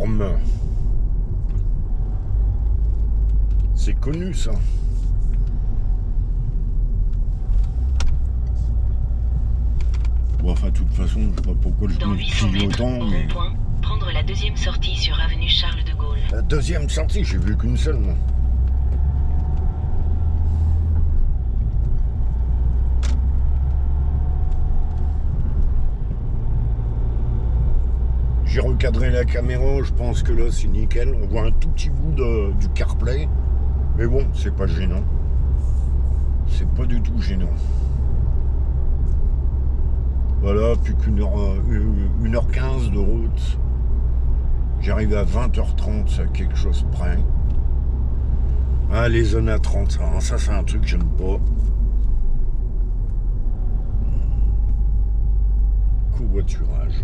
Orme. C'est connu ça. Bon, enfin, de toute façon, je sais pas pourquoi je Dans me 800 crie mètres, autant, au mais... rond-point, prendre la deuxième sortie sur avenue Charles de Gaulle. La deuxième sortie, j'ai vu qu'une seule, moi. J'ai recadré la caméra, je pense que là c'est nickel. On voit un tout petit bout du CarPlay. Mais bon, c'est pas gênant. C'est pas du tout gênant. Voilà, plus qu'une heure 15 de route. J'arrive à 20h30 à quelque chose près. Ah, les zones à 30, ça c'est un truc que j'aime pas. Covoiturage.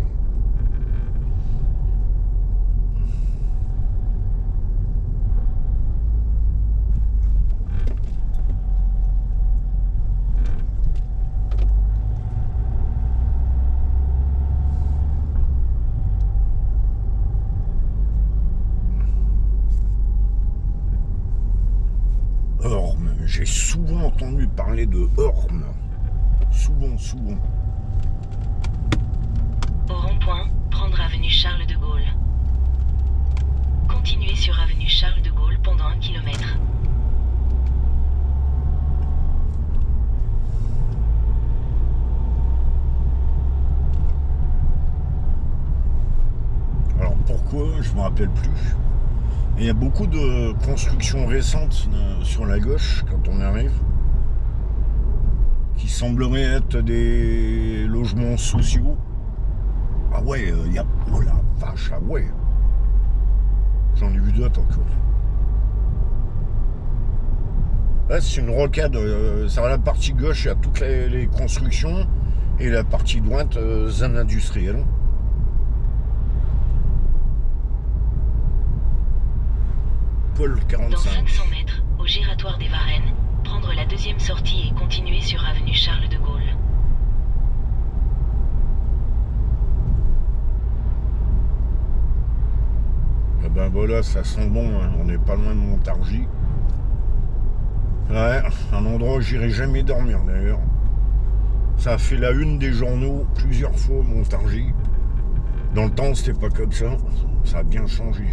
Orme, j'ai souvent entendu parler de Orme. Souvent. Au rond-point, prendre avenue Charles de Gaulle. Continuez sur avenue Charles de Gaulle pendant 1 km. Alors pourquoi, je me rappelle plus. Il y a beaucoup de constructions récentes sur la gauche quand on arrive, qui sembleraient être des logements sociaux. Ah ouais, il y a... Oh la vache, ah ouais. J'en ai vu d'autres encore. Là, c'est une rocade. Ça va la partie gauche, il y a toutes les constructions, et la partie droite, zone industrielle. Paul 45. Dans 500 mètres, au giratoire des Varennes, prendre la deuxième sortie et continuer sur avenue Charles de Gaulle. Eh ben voilà, ça sent bon, hein. On n'est pas loin de Montargis. Ouais, un endroit où j'irai jamais dormir d'ailleurs. Ça a fait la une des journaux plusieurs fois, Montargis. Dans le temps, c'était pas comme ça. Ça a bien changé.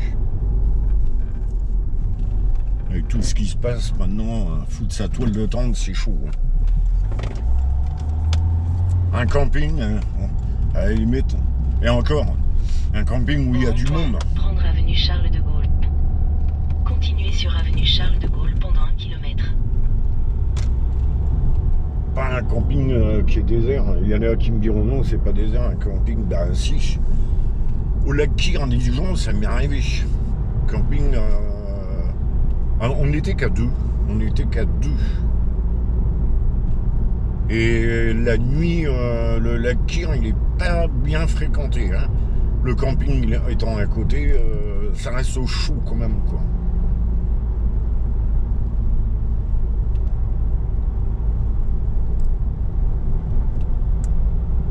Avec tout ce qui se passe maintenant, foutre sa toile de tente, c'est chaud. Hein. Un camping, à la limite, et encore, un camping où il y a du monde. Prendre avenue Charles de Gaulle. Continuez sur avenue Charles de Gaulle pendant 1 km. Pas un camping qui est désert. Il y en a qui me diront non, c'est pas désert, un camping d'Annecy. Au lac Kyr en Dijon, ça m'est arrivé. Camping. On n'était qu'à deux. Et la nuit, le lac Kyr, il est pas bien fréquenté. Hein. Le camping étant à côté, ça reste au chaud quand même, quoi.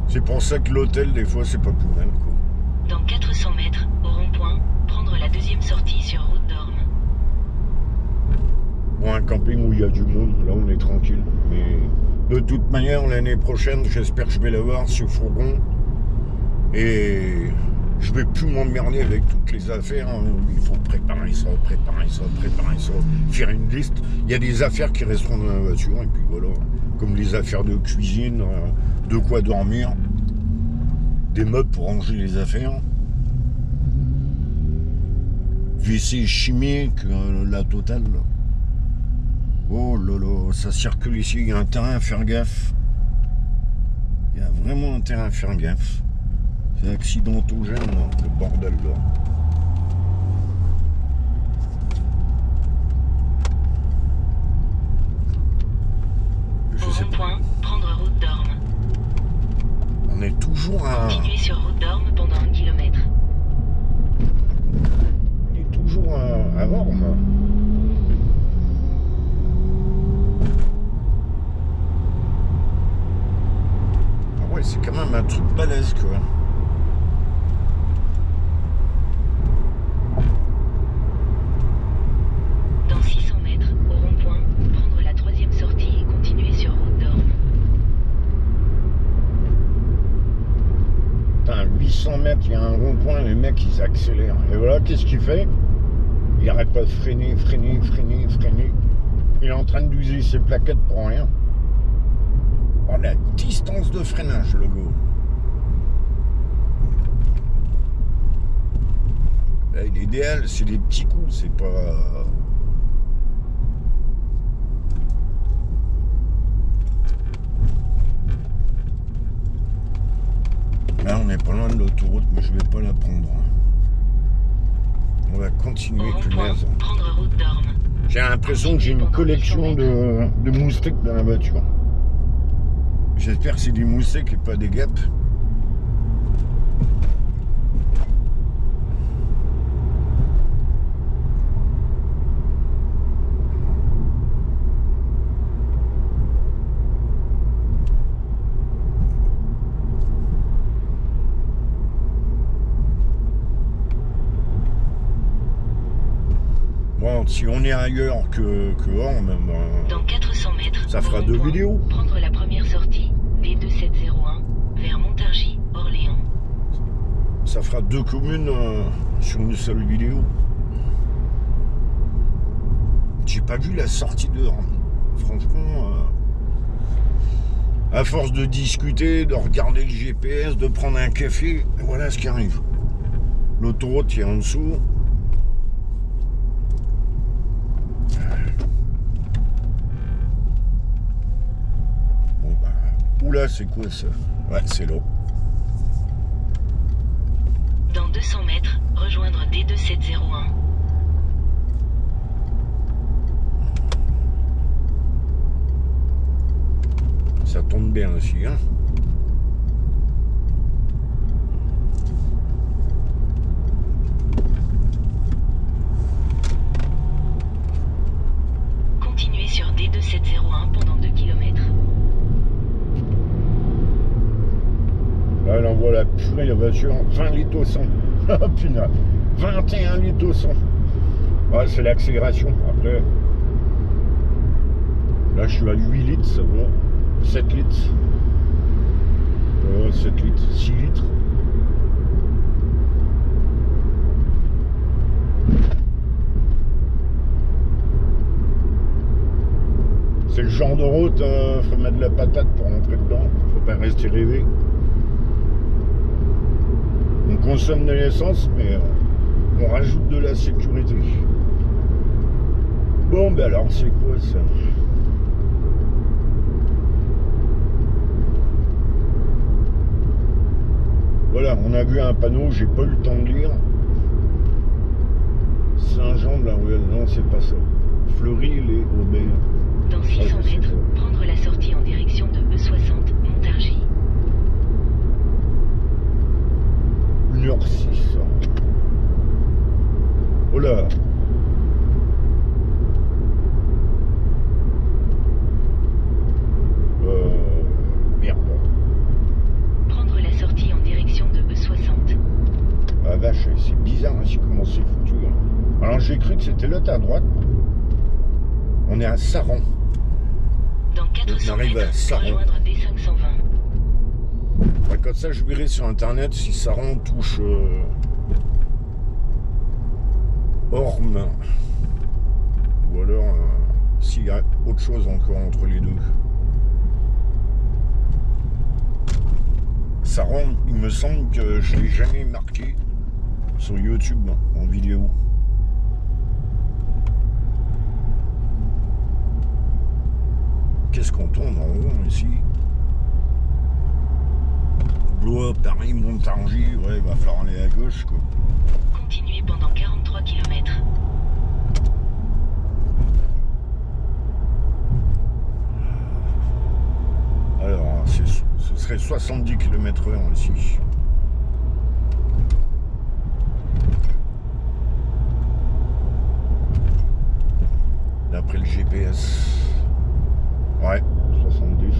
C'est pour ça que l'hôtel, des fois, c'est pas plus mal, quoi. Dans 400 mètres, au rond-point, prendre la deuxième sortie sur route d'Orme. Bon, un camping où il y a du monde, là, on est tranquille. Mais de toute manière, l'année prochaine, j'espère que je vais l'avoir, ce fourgon. Et je vais plus m'emmerder avec toutes les affaires. Hein. Il faut préparer ça, faire une liste. Il y a des affaires qui resteront dans la voiture, et puis voilà. Comme les affaires de cuisine, de quoi dormir, des meubles pour ranger les affaires, WC chimique, la totale. Oh là là, ça circule ici, il y a un terrain à faire gaffe. Il y a vraiment un terrain à faire gaffe. C'est accidentogène, là, le bordel là. Au rond-point, prendre route d'Orme. On est toujours à... Continuez sur route d'Orme pendant 1 km. On est toujours à Orme. Ah ouais, c'est quand même un truc balèze, quoi. 200 mètres, il y a un rond-point, les mecs, ils accélèrent. Et voilà, qu'est-ce qu'il fait? Il arrête pas de freiner. Il est en train d'user ses plaquettes pour rien. Oh, la distance de freinage, le gars. L'idéal, c'est des petits coups, c'est pas... Là, on est pas loin de l'autoroute, mais je vais pas la prendre. On va continuer, punaise. Prendre route d'Orme. J'ai l'impression que j'ai une collection de moustiques dans la voiture. J'espère que c'est des moustiques et pas des guêpes. Bon, si on est ailleurs que Orme, Dans 400 mètres, ça fera au 2 rond-point, vidéos. Prendre la première sortie, D2701, vers Montargis, Orléans. Ça fera 2 communes sur une seule vidéo. J'ai pas vu la sortie de Orme. Franchement, à force de discuter, de regarder le GPS, de prendre un café, voilà ce qui arrive. L'autoroute est en dessous. Bon bah, oula, c'est quoi ça? Ouais, c'est l'eau. Dans 200 mètres, rejoindre D2701. Ça tombe bien aussi, hein. Continuez sur D2701 pendant 2 km. Là, elle envoie la purée, la voiture, 20 litres au 100. Ah, punaise, 21 litres au 100. Ouais, c'est l'accélération. Après, là, je suis à 8 litres, ça va. 7 litres. 7 litres, 6 litres. C'est le genre de route, faut mettre de la patate pour rentrer dedans. Faut pas rester rêvé. On consomme de l'essence, mais on rajoute de la sécurité. Bon, ben alors, c'est quoi ça? Voilà, on a vu un panneau, j'ai pas eu le temps de lire. Saint-Jean de la Ruelle, non, c'est pas ça. Fleury-les-Aubert. Dans 600 mètres, prendre la sortie en direction de E60, Montargis. 1h06. Oh là! Merde. Prendre la sortie en direction de E60. Ah vache, c'est bizarre ainsi comment c'est foutu. Hein. Alors j'ai cru que c'était l'autre à droite. On est à Saran. Dans 400 On arrive à mètres, Saran. rejoindre D520. Ouais, comme ça, je verrai sur internet si Saran touche Orme. Ou alors s'il y a autre chose encore entre les deux. Saran, il me semble que je ne l'ai jamais marqué sur YouTube en vidéo. Qu'est-ce qu'on tourne en rond ici? Blois, Paris, Montargis, ouais, il va falloir aller à gauche quoi. Continuez pendant 43 km. Alors, ce serait 70 km/h ici. D'après le GPS. Ouais, 70.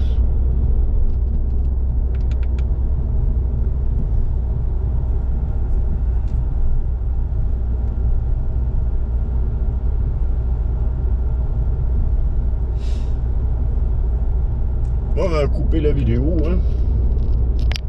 Bon, on va couper la vidéo, hein.